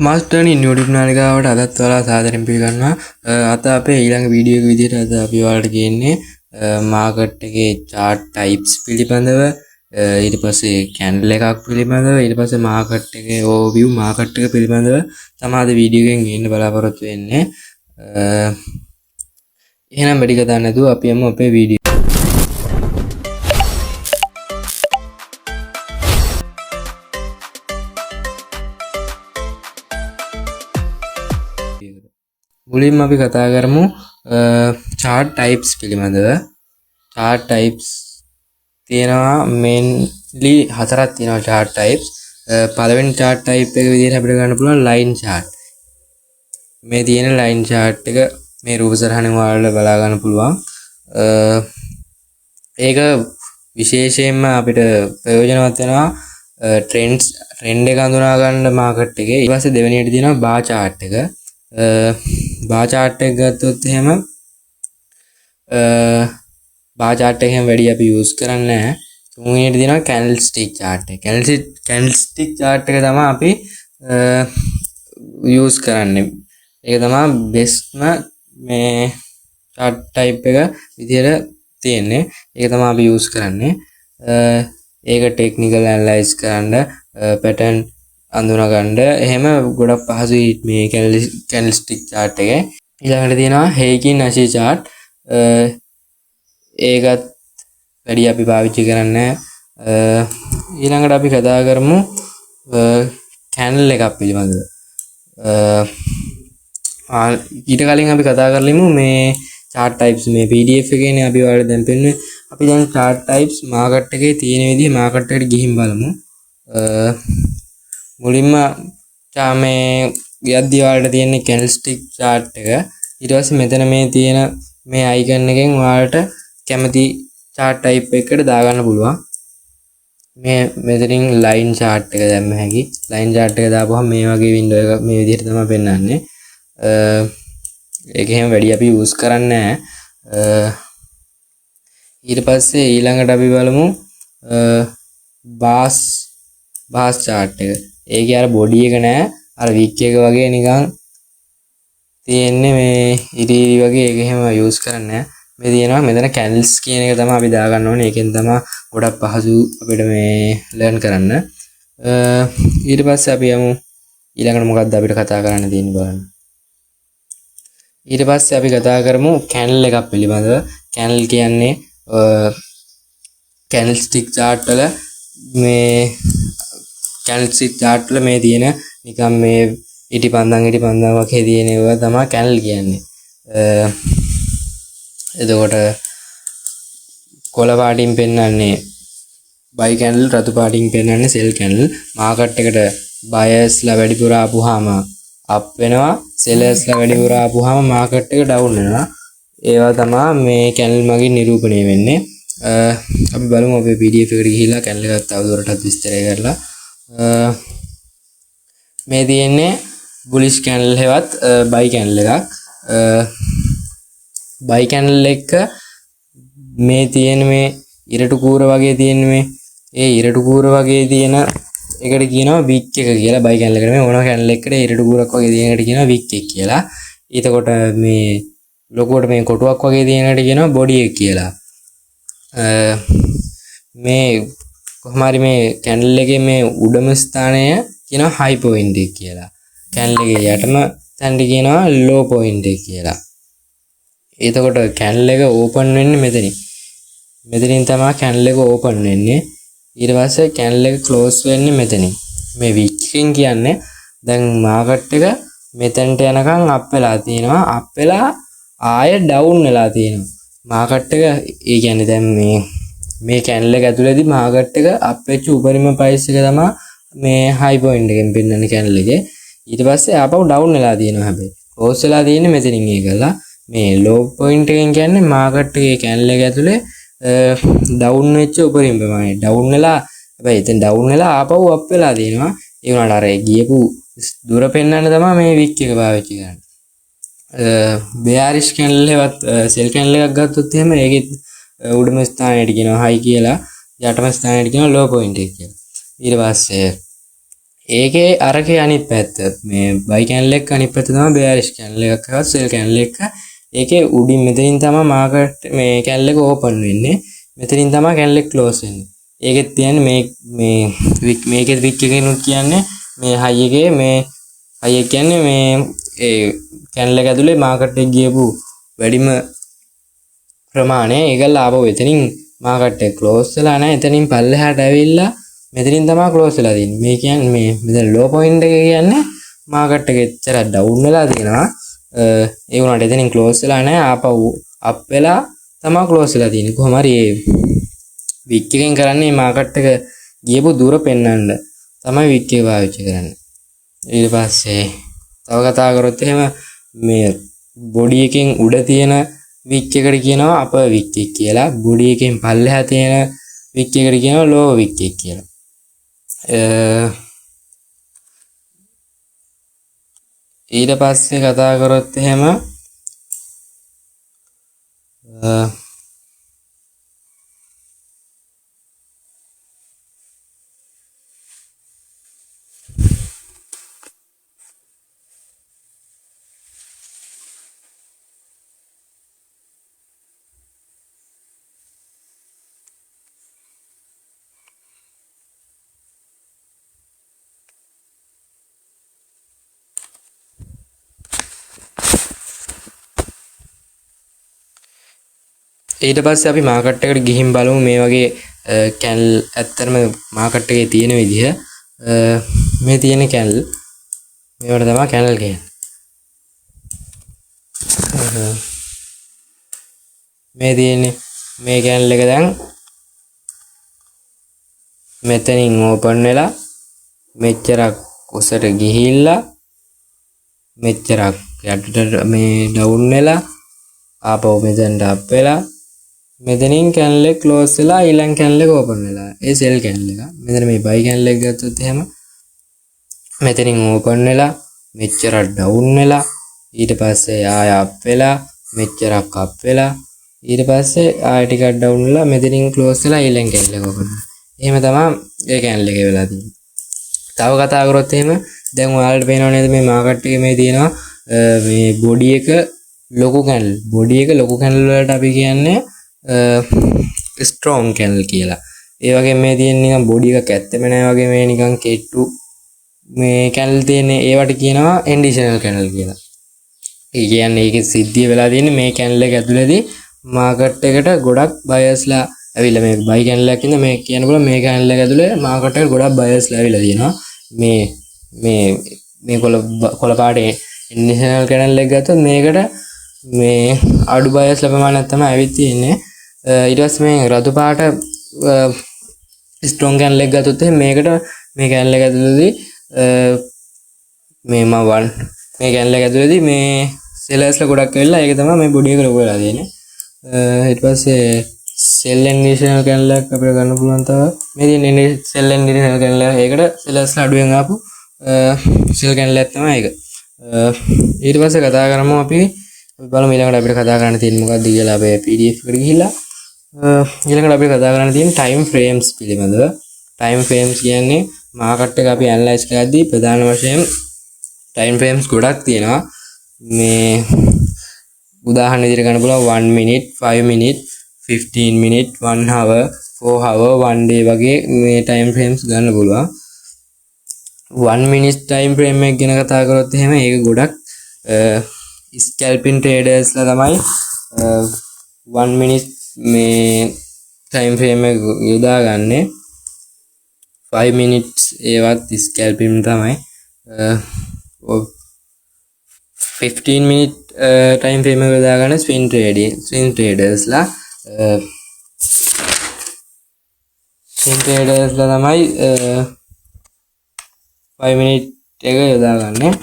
මාස්ටර්නි YouTube නාලිකාවට අදත් ඔයාලා සාදරයෙන් පිළිගන්නවා. අද අපේ ඊළඟ වීඩියෝ එක විදිහට අද අපි ඔයාලට ගේන්නේ මාකට් එකේ chart types පිළිබඳව, ඊට පස්සේ candle එකක් පිළිබඳව, ඊට පස්සේ මාකට් එකේ overview මාකට් එක පිළිබඳව තමයි අද වීඩියෝ එකෙන් ගේන්න බලාපොරොත්තු වෙන්නේ. එහෙනම් වැඩි කතා නැතුව අපි යමු අපේ වීඩියෝ. මුලින්ම අපි කතා කරමු chart types පිළිබඳව. chart types තියෙනවා mainly හතරක් තියෙනවා chart types. පළවෙනි chart type එක විදිහට අපිට ගන්න පුළුවන් line chart. මේ තියෙන line chart එක මේ රූප සරහනෙන් ඔයාලට බලා ගන්න පුළුවන්. ඒක විශේෂයෙන්ම අපිට ප්‍රයෝජනවත් වෙනවා trend එක හඳුනා ගන්න මාකට් එකේ. ඊට පස්සේ දෙවෙනියට තියෙනවා bar chart එක. bar chart එක ගත්තොත් එහෙම bar chart එකෙන් වැඩි අපි use කරන්නේ නැහැ. තුන්වෙනියට තියෙනවා candlestick chart එක. candlestick chart එක තමයි අපි use කරන්නේ. ඒක තමයි bestම මේ chart type එක විදිහට තියෙන්නේ. ඒක තමයි අපි use කරන්නේ. ඒක technical analyze කරන්න, pattern අඳුනා ගන්න එහෙම ගොඩක් පහසුයි මේ candlestick chart එකේ. ඊළඟට තියෙනවා Heikin Ashi chart. ඒකත් වැඩි අපි පාවිච්චි කරන්නේ නැහැ. ඊළඟට අපි කතා කරමු candle එකක් පිළිබඳව. ඊට කලින් අපි කතා කරලිමු මේ chart types මේ PDF එකේනේ අපි ඔයාලට දැන් පෙන්වන්නේ. අපි දැන් chart types මාකට් එකේ තියෙන විදිහ මාකට් එකට ගිහින් බලමු. මුලින්ම මේ යද්දී ඔයාලට තියෙන candlestick chart එක. ඊට පස්සේ මෙතන මේ තියෙන මේ icon එකෙන් ඔයාලට කැමති chart type එකකට දාගන්න පුළුවන්. මේ මෙතනින් line chart එක දැම්ම හැකි. line chart එක දාපුවම මේ වගේ window එකක් මේ විදිහට තමයි පෙන්වන්නේ. ඒක එහෙම වැඩි අපි use කරන්නේ නැහැ. ඊට පස්සේ ඊළඟට අපි බලමු bars chart එක. ඒකේ අර බොඩි එක නෑ, අර වික් එක වගේ නිකන් තියෙන්නේ මේ ඉරිරි වගේ. ඒක එහෙම යූස් කරන්නේ නෑ. මේ තියෙනවා මෙතන candles කියන එක තමයි අපි දාගන්න ඕනේ. ඒකෙන් තමයි ගොඩක් පහසු අපිට මේ ලර්න් කරන්න. ඊට පස්සේ අපි යමු ඊළඟට මොකක්ද අපිට කතා කරන්න තියෙන්නේ බලන්න. ඊට පස්සේ අපි කතා කරමු candle එකක් පිළිබඳව. candle කියන්නේ candlestick chart වල මේ candlestick chart වල මේ තියෙන නිකන් මේ ඉටිපන්දම් වගේ තියෙන ඒවා තමයි candle කියන්නේ. එතකොට කොළ පාටින් පෙන්වන්නේ buy candle, රතු පාටින් පෙන්වන්නේ sell candle. මාකට් එකට buyers ලා වැඩිපුර ආපුවාම up වෙනවා, sellers ලා වැඩිපුර ආපුවාම මාකට් එක down වෙනවා. ඒවා තමයි මේ candle මගින් නිරූපණය වෙන්නේ. අපි බලමු අපේ PDF එකට ගිහිල්ලා candle එකත් තවදුරටත් විස්තරය කරලා. මේ තියෙන්නේ bullish candle හෙවත් buy candle එකක්. buy candle එක මේ තියෙන මේ ඉරටු කූර වගේ තියෙන මේ ඉරටු කූර වගේ තියෙන එකට කියනවා wick එක කියලා. buy candle එකට මේ ඕන candle එකකට ඉරටු කූරක් වගේ තියෙන එකට කියනවා wick එක කියලා. ඊටකොට මේ ලොකුවට මේ කොටුවක් වගේ තියෙන එකට කියනවා body එක කියලා. මේ කොහොම හරි මේ candle එකේ මේ උඩම ස්ථානය කියනවා high point එක කියලා. candle එකේ යටම තැනට කියනවා low point එක කියලා. එතකොට candle එක open වෙන්නේ මෙතනින්. මෙතනින් තමයි candle එක open වෙන්නේ. ඊට පස්සේ candle එක close වෙන්නේ මෙතනින්. මේ wick එකෙන් කියන්නේ දැන් market එක මෙතනට යනකම් up වෙලා තියෙනවා. up වෙලා ආයෙ down වෙලා තියෙනවා. market එක ඒ කියන්නේ දැන් මේ candle එක ඇතුළේදී මාකට් එක අප් වෙච්ච උපරිම ප්‍රයිස් එක තමයි මේ high point එකෙන් පෙන්නන්නේ candle එකේ. ඊට පස්සේ ආපහු down වෙලා තියෙනවා. හැබැයි close වෙලා තියෙන්නේ මෙතනින් ඒකලා. මේ low point එකෙන් කියන්නේ මාකට් එකේ candle එක ඇතුලේ down වෙච්ච උපරිම ප්‍රමාණය. down වෙලා හැබැයි එතෙන් down වෙලා ආපහු up වෙලා තියෙනවා. ඒ වුණාට අර ගියපු දුර පෙන්නන්න තමයි මේ wick එක පාවිච්චි කරන්නේ. bearish candle එකවත් sell candle එකක් ගත්තොත් එහෙම ඒකෙත් උඩම ස්ථානයට කියනවා high කියලා, යටම ස්ථානයට කියනවා low point එක කියලා. ඊට පස්සේ ඒකේ අරකේ අනිත් පැත්ත මේ බයි කැනල් එක අනිත් පැත්ත තමයි බෙයාරිෂ් කැනල් එකක් හවත් සෙල් කැනල් එක. ඒකේ උඩින් මෙතනින් තමයි මාකට් මේ කැනල් එක ඕපන් වෙන්නේ. මෙතනින් තමයි කැනල් එක ක්ලෝස් වෙන්නේ. ඒකෙත් තියන්නේ මේකේ වික් එකෙනුත් කියන්නේ මේ හයි එකේ මේ හයි එක කියන්නේ මේ ඒ කැනල් එක ඇතුලේ මාකට් එක ගියපු වැඩිම ප්‍රමාණය ඒකල ආපහු එතනින් මාකට් එක ක්ලෝස් වෙලා නැහැ. එතනින් පල්ලෙහාට ඇවිල්ලා මෙතනින් තමයි ක්ලෝස් වෙලා තියෙන්නේ. මේ කියන්නේ මේ මෙතන ලෝ පොයින්ට් එක කියන්නේ මාකට් එක එච්චර ඩවුන් වෙලා තියෙනවා. ඒ වුණාට එතනින් ක්ලෝස් වෙලා නැහැ. ආපහු අප් වෙලා තමයි ක්ලෝස් වෙලා තියෙන්නේ. කොහොම හරි මේ වික් එකෙන් කරන්නේ මාකට් එක ගියපු දුර පෙන්වන්න තමයි වික් එක පාවිච්චි කරන්නේ. ඊට පස්සේ තව කතා කරොත් එහෙම මේ බොඩි එකෙන් උඩ තියෙන වික් එකට කියනවා අප වික් එක කියලා. බොඩි එකෙන් පල්ලෙහා තියෙන වික් එකට කියනවා ලෝ වික් එක කියලා. ඊට පස්සේ කතා කරොත් එහෙම ඊට පස්සේ අපි මාකට් එකට ගිහින් බලමු මේ වගේ කැනල් ඇත්තටම මාකට් එකේ තියෙන විදිහ. මේ තියෙන කැනල් මේවට තමයි කැනල් කියන්නේ. මේ තියෙන්නේ මේ කැනල් එක දැන් මෙතනින් ඕපන් වෙලා මෙච්චරක් උසට ගිහිල්ලා මෙච්චරක් යටට මේ ඩවුන් වෙලා ආපහු මෙතනට අප් වෙලා මෙතනින් කැනල් එක ක්ලෝස් වෙලා ඊළඟ කැනල් එක ඕපන් වෙලා. ඒ සෙල් කැනල් එක. මෙතන මේ බයි කැනල් එක ගත්තොත් එහෙම මෙතනින් ඕපන් වෙලා මෙච්චරක් ඩවුන් වෙලා ඊට පස්සේ ආය අප් වෙලා මෙච්චරක් අප් වෙලා ඊට පස්සේ ආය ටිකක් ඩවුන් වෙලා මෙතනින් ක්ලෝස් වෙලා ඊළඟ කැනල් එක ඕපන් වෙනවා. එහෙම තමයි ඒ කැනල් එක වෙලා තියෙන්නේ. තව කතා කරොත් එහෙම දැන් ඔයාලට පේනව නේද මේ මාකට් එකේ මේ තියෙනවා මේ බොඩි එක ලොකු කැනල්. බොඩි එක ලොකු කැනල් වලට අපි කියන්නේ ස්ට්‍රෝං කැනල් කියලා. ඒ වගේ මේ තියෙන නිකන් බොඩි එකක් ඇත්තෙම නැහැ වගේ මේ නිකන් කෙට්ටු මේ කැනල් තියෙන ඒවට කියනවා එන්ඩිෂනල් කැනල් කියලා. ඒ කියන්නේ ඒකේ සිද්ධිය වෙලා තියෙන්නේ මේ කැනල් එක ඇතුළේදී මාකට් එකට ගොඩක් බයර්ස්ලා ඇවිල්ලා මේ බයි කැනල් එකක් ඉඳන් මේ කියනකොට මේ කැනල් එක ඇතුළේ මාකට් එකට ගොඩක් බයර්ස්ලා ඇවිල්ලා තියෙනවා. මේ කොළ පාටේ එන්ඩිෂනල් කැනල් එක ගත්තොත් මේකට මේ අඩු බයර්ස්ලා ප්‍රමාණයක් තමයි ඇවිත් තියෙන්නේ. ඊට පස්සේ මේ රතු පාට ස්ට්‍රෝං කැනල් එක ගත්තොත් මේකට මේ කැනල් එක ඇතුළේදී මේ මේ කැනල් එක ඇතුළේදී මේ සෙලර්ස්ලා ගොඩක් ඇවිල්ලා ඒක තමයි මේ බොඩි එක ලොකු වෙලා තියෙන්නේ. ඊට පස්සේ සෙල් එන්ඩිෂනල් කැනල් එකක් අපිට ගන්න පුළුවන් තව මේ තියෙන සෙල් එන්ඩිෂනල් කැනල් එක. ඒකට සෙලර්ස්ලා අඩුවෙන් ආපු සෙල් කැනල් එකක් තමයි ඒක. ඊට පස්සේ කතා කරමු අපි බලමු ඊළඟට අපිට කතා කරන්න තියෙන්නේ මොකක්ද කියලා. අපේ PDF එකට ගිහිල්ලා ඊළඟට අපිට කතා කරන්න තියෙන්නේ ටයිම් ෆ්‍රේම්ස් පිළිබඳව. ටයිම් ෆ්‍රේම්ස් කියන්නේ මාකට් එක අපි ඇනලයිස් කරද්දී ප්‍රධාන වශයෙන් ටයිම් ෆ්‍රේම්ස් ගොඩක් තියෙනවා. මේ උදාහරණ විදිහට ගන්න පුළුවන් 1 minute 5 minute 15 minute 1 hour 4 hour 1 day වගේ මේ ටයිම් ෆ්‍රේම්ස් ගන්න පුළුවන්. 1 minute ටයිම් ෆ්‍රේම් එක ගැන කතා කරොත් එහෙම ඒක ගොඩක් ස්කැල්පින් ට්‍රේඩර්ස්ලා තමයි 1 minute මේ ටයිම් ෆ්‍රේම් එක යොදාගන්නේ. 5 minutes ඒවත් ස්කැල්පින් තමයි. 15 minute ටයිම් ෆ්‍රේම් එක යොදාගන්න ස්විං ට්‍රේඩර්ස්ලා තමයි 5 minute එක යොදාගන්නේ.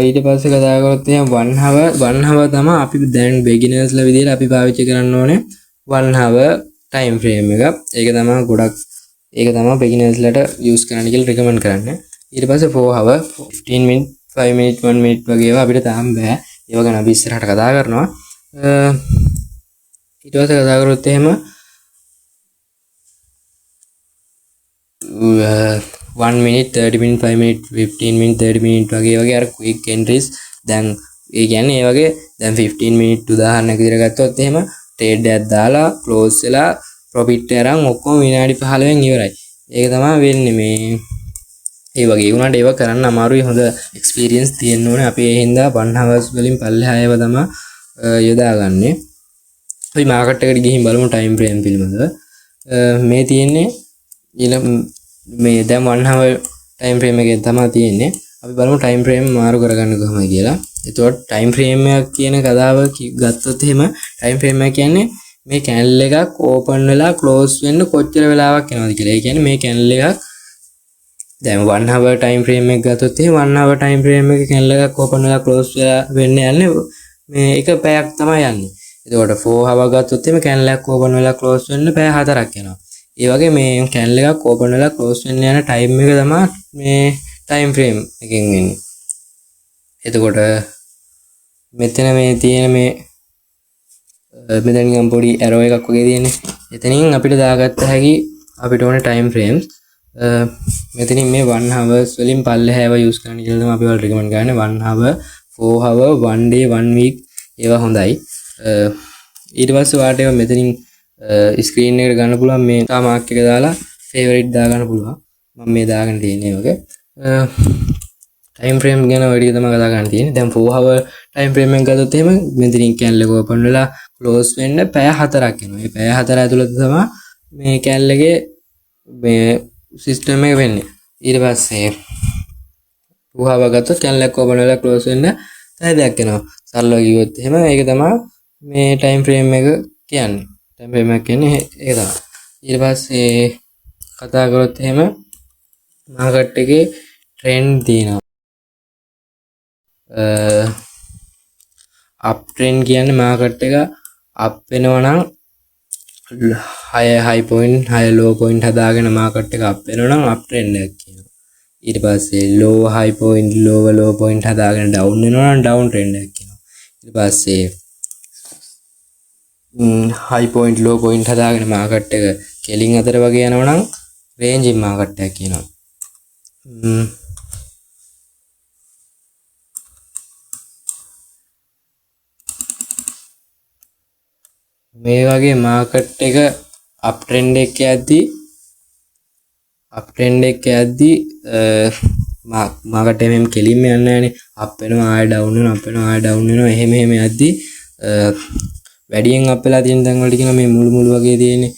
ඊට පස්සේ කතා කරොත් එහෙනම් 1 hour තමයි අපි දැන් beginnersලා විදියට අපි පාවිච්චි කරන්න ඕනේ 1 hour ටයිම් ෆ්‍රේම් එක. ඒක තමයි beginnersලාට use කරන්න කියලා recommend කරන්නේ. ඊට පස්සේ 4 hour 15 minute 5 minute 1 minute වගේ ඒවා අපිට තාම බෑ. ඒව ගැන අපි ඉස්සරහට කතා කරනවා. ඊට පස්සේ කතා කරොත් එහෙම 1 minute 30 minute 5 minute 15 minute 30 minute වගේ අර quick entries දැන් ඒ කියන්නේ ඒ වගේ දැන් 15 minute උදාහරණයක් විදිහට ගත්තොත් එහෙම trade එකක් දාලා close වෙලා profit එක අරන් ඔක්කොම විනාඩි 15න් ඉවරයි. ඒක තමයි වෙන්නේ මේ ඒ වගේ වුණාට ඒව කරන්න අමාරුයි හොඳ experience තියෙන්න ඕනේ. අපි ඒ හින්දා 1 hours වලින් පල්ලෙහා ඒව තමයි යොදාගන්නේ. අපි මාකට් එකට ගිහින් බලමු time frame පිළිබඳව. මේ තියෙන්නේ මේ දැන් 1 hour time frame එකෙන් තමයි තියෙන්නේ. අපි බලමු time frame මාරු කරගන්න කොහොමද කියලා. එතකොට time frame එක කියන කතාව ගත්තොත් එහෙම time frame එක කියන්නේ මේ candle එකක් open වෙලා close වෙන්න කොච්චර වෙලාවක් යනවද කියලා. ඒ කියන්නේ මේ candle එකක් දැන් 1 hour time frame එක ගත්තොත් එහෙම 1 hour time frame එකේ candle එකක් open වෙලා close වෙලා වෙන්න යන්නේ මේ එක පැයක් තමයි යන්නේ. එතකොට 4 hour ගත්තොත් එහෙම candle එකක් open වෙලා close වෙන්න පැය 4ක් යනවා. ඒ වගේ මේ candle එකක් open වෙලා close වෙන්න යන time එක තමයි මේ time frame එකෙන් වෙන්නේ. එතකොට මෙතන මේ තියෙන මේ මෙතන නිකන් පොඩි arrow එකක් වගේ තියෙන්නේ. එතනින් අපිට දාගත්ත හැකි අපිට ඕනේ time frames. මෙතනින් මේ 1 hours වලින් පල්ලෙහාව use කරන්න කියලා තමයි අපි වල recommend කරන්නේ. 1 hour 4 hour 1 day 1 week ඒවා හොඳයි. ඊට පස්සේ ඔයාලට ඒවා මෙතනින් ස්ක්‍රීන් එකට ගන්න පුළුවන්. මේ තා මාක් එක දාලා favorite දා ගන්න පුළුවන්. මම මේ දාගෙන තියෙන්නේ වගේ time frame ගැන වැඩි තමයි කතා කරන්න තියෙන්නේ. දැන් 4 hour time frame එක ගත්තොත් එහෙම මෙතනින් candle එක open වෙලා close වෙන්න පැය 4ක් යනවා. මේ පැය 4 ඇතුළත තමයි මේ candle එකේ මේ system එක වෙන්නේ. ඊට පස්සේ 2 hour ගත්තොත් candle එක open වෙලා close වෙන්න පැය 2ක් යනවා. සරලව කිව්වොත් එහෙම ඒක තමයි මේ time frame එක කියන්නේ. time frame එක කියන්නේ ඒක තමයි. ඊට පස්සේ කතා කරොත් එහෙම මාකට් එකේ trend තියෙනවා. up trend කියන්නේ මාකට් එක up වෙනවා නම් high point high low point හදාගෙන මාකට් එක up වෙනවා නම් up trend එකක් කියනවා. ඊට පස්සේ low high point low point හදාගෙන down වෙනවා නම් down trend එකක් කියනවා. ඊට පස්සේ high point low point හදාගෙන මාකට් එක කෙලින් අතර වගේ යනවා නම් ranging මාකට් එකක් කියනවා. මේ වගේ මාකට් එක අප් ට්‍රෙන්ඩ් එක යද්දී මාකට් එකෙන් කෙලින්ම යන්නේ නැහනේ. අප් වෙනවා ආය ඩවුන් වෙනවා අප් වෙනවා ආය ඩවුන් වෙනවා එහෙම යද්දී වැඩියෙන් අප් වෙලා තියෙන තැන් වලට කියනවා මේ මුළු වගේ තියෙන්නේ.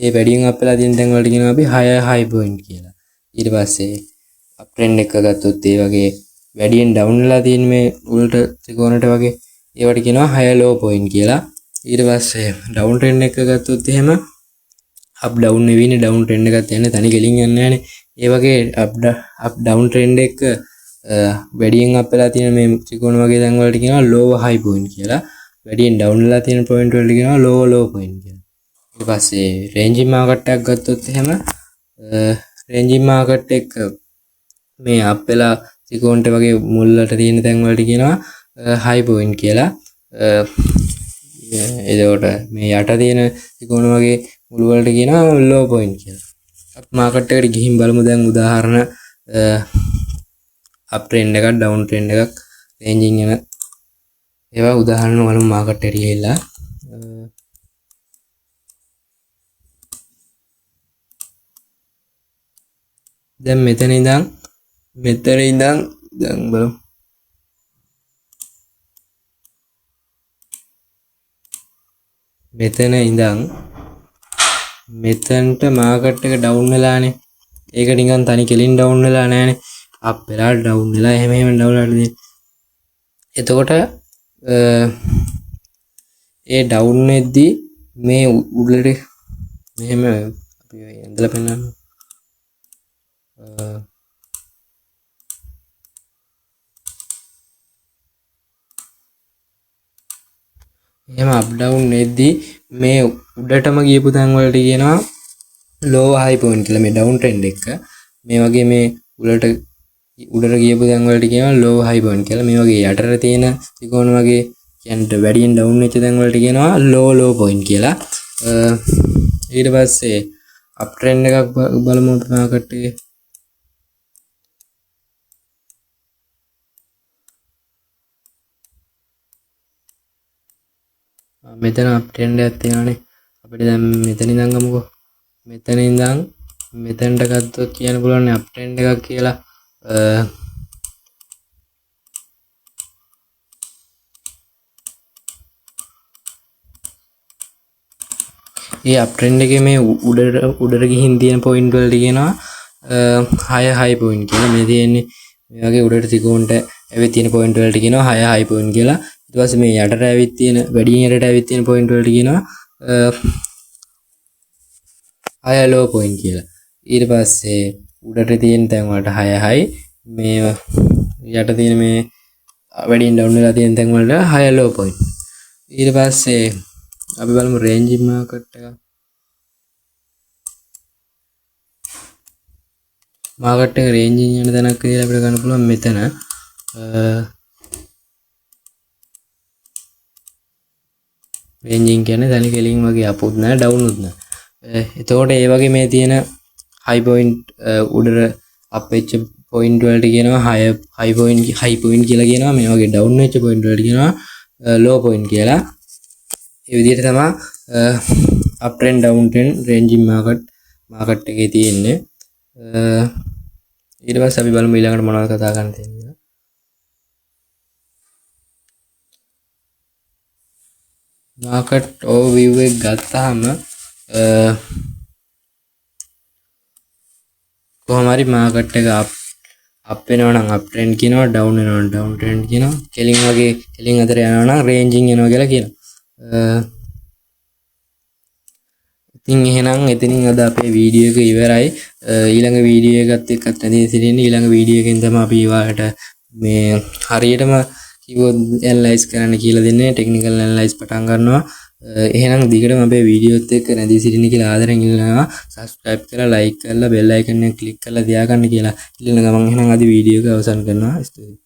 ඒ වැඩියෙන් අප් වෙලා තියෙන තැන් වලට කියනවා අපි high point කියලා. ඊට පස්සේ අප් ට්‍රෙන්ඩ් එක ගත්තොත් ඒ වගේ වැඩියෙන් ඩවුන් වෙලා තියෙන මේ උල්ට ත්‍රිකෝණයට වගේ ඒවට කියනවා high low point කියලා. ඊට පස්සේ ඩවුන් ට්‍රෙන්ඩ් එක ගත්තොත් එහෙම අප් ඩවුන් නෙවෙයිනේ ඩවුන් ට්‍රෙන්ඩ් එකක් යන්නේ තනි කෙලින් යන්නේ නැහනේ. ඒ වගේ අප් ඩවුන් ට්‍රෙන්ඩ් එක වැඩියෙන් අප් වෙලා තියෙන මේ ත්‍රිකෝණ වගේ තැන් වලට කියනවා low high point කියලා. වැඩියෙන් ඩවුන් වෙලා තියෙන පොයින්ට් වලට කියනවා low point කියලා. ඊට පස්සේ රේන්ජින් මාකට් එකක් ගත්තොත් එහෙම රේන්ජින් මාකට් එක මේ අප් වෙලා ත්‍රිකෝණට වගේ මුල්ලට තියෙන තැන් වලට කියනවා high point කියලා. එතකොට මේ යට තියෙන ත්‍රිකෝණ වගේ මුළු වලට කියනවා low point කියලා. අපි මාකට් එකට ගිහින් බලමු දැන් උදාහරණ up trend එකක් down trend එකක් ranging යන ඒවා උදාහරණ බලමු මාකට් එකට ගිහිල්ලා. දැන් මෙතන ඉඳන් දැන් බලමු මෙතන ඉඳන් මෙතනට මාකට් එක ඩවුන් වෙලානේ. ඒක නිකන් තනි කෙලින් ඩවුන් වෙලා නැහනේ. අප් වෙලා ඩවුන් වෙලා එහෙම ඩවුන් වෙලා තියෙන්නේ. එතකොට ඒ ඩවුන් වෙද්දී මේ උඩට මෙහෙම අපි ඇඳලා පෙන්නන්න. එහෙම අප් ඩවුන් වෙද්දී මේ උඩටම ගියපු තැන් වලට කියනවා low high point කියලා. මේ down trend එක මේ වගේ මේ උඩට ගියපු තැන් වලට කියනවා low high point කියලා. මේ වගේ යටට තියෙන ත්‍රිකෝණ වගේ කියන්නේ වැඩියෙන් down වෙච්ච තැන් වලට කියනවා low point කියලා. ඊට පස්සේ up trend එකක් බලමු මාකට් එකේ. මෙතන අප් ට්‍රෙන්ඩ් එකක් තියෙනවානේ. අපිට දැන් මෙතන ඉඳන් ගමුකෝ. මෙතන ඉඳන් මෙතනට ගත්තොත් කියන්න පුළුවන් අප් ට්‍රෙන්ඩ් එකක් කියලා. ඒ අප් ට්‍රෙන්ඩ් එකේ මේ උඩට ගිහින් තියෙන පොයින්ට් වලට කියනවා 6 හයි පොයින්ට් කියලා. මේ තියෙන්නේ මේ වගේ උඩට ත්‍රිකෝණයට ඇවිත් තියෙන පොයින්ට් වලට කියනවා 6 හයි පොයින්ට් කියලා. ඊට පස්සේ මේ යටට ඇවිත් තියෙන වැඩියෙන් යටට ඇවිත් තියෙන පොයින්ට් වලට කියනවා 6 ලෝ පොයින්ට් කියලා. ඊට පස්සේ උඩට තියෙන තැන් වලට 6 හයි, මේ යට තියෙන මේ වැඩියෙන් ඩවුන් වෙලා තියෙන තැන් වලට 6 ලෝ පොයින්ට්. ඊට පස්සේ අපි බලමු රේන්ජින් මාකට් එක. මාකට් එක රේන්ජින් යන තැනක් කියලා අපිට ගන්න පුළුවන් මෙතන. රේන්ජින් කියන්නේ දැන් කෙලින් වගේ අපුත් නැහැ ඩවුනුත් නැහැ. එතකොට ඒ වගේ මේ තියෙන හයි පොයින්ට් උඩට අප් වෙච්ච පොයින්ට් වලට කියනවා හයි පොයින්ට් කියලා කියනවා. මේ වගේ ඩවුන් වෙච්ච පොයින්ට් වලට කියනවා ලෝ පොයින්ට් කියලා. ඒ විදිහට තමයි up trend down trend ranging market එකේ තියෙන්නේ. ඊට පස්සේ අපි බලමු ඊළඟට මොනවද කතා කරන්න තියෙන්නේ කියලා. මාකට් ඕවර්විව් එක ගත්තාම කොහොම හරි මාකට් එක අප් වෙනවා නම් අප් ට්‍රෙන්ඩ් කියනවා, ඩවුන් වෙනවා නම් ඩවුන් ට්‍රෙන්ඩ් කියනවා, කෙලින් වගේ කෙලින් අතර යනවා නම් රේන්ජින් යනවා කියලා කියනවා. ඉතින් එහෙනම් එතනින් අද අපේ වීඩියෝ එක ඉවරයි. ඊළඟ වීඩියෝ එකත් එක්කත් ඇදී සිටින්නේ. ඊළඟ වීඩියෝ එකෙන් තමයි අපි ඊළඟට මේ හරියටම කීබෝඩ් ඇනලයිස් කරන්න කියලා දෙන්නේ. ටෙක්නිකල් ඇනලයිස් පටන් ගන්නවා. එහෙනම් දිගටම අපේ වීඩියෝත් එක්ක රැඳී සිටින්න කියලා ආදරෙන් ඉල්ලනවා. සබ්ස්ක්‍රයිබ් කරලා ලයික් කරලා බෙල් අයිකන් එක ක්ලික් කරලා තියාගන්න කියලා ඉල්ලන ගමන් එහෙනම් අද වීඩියෝ එක අවසන් කරනවා. ස්තුතියි.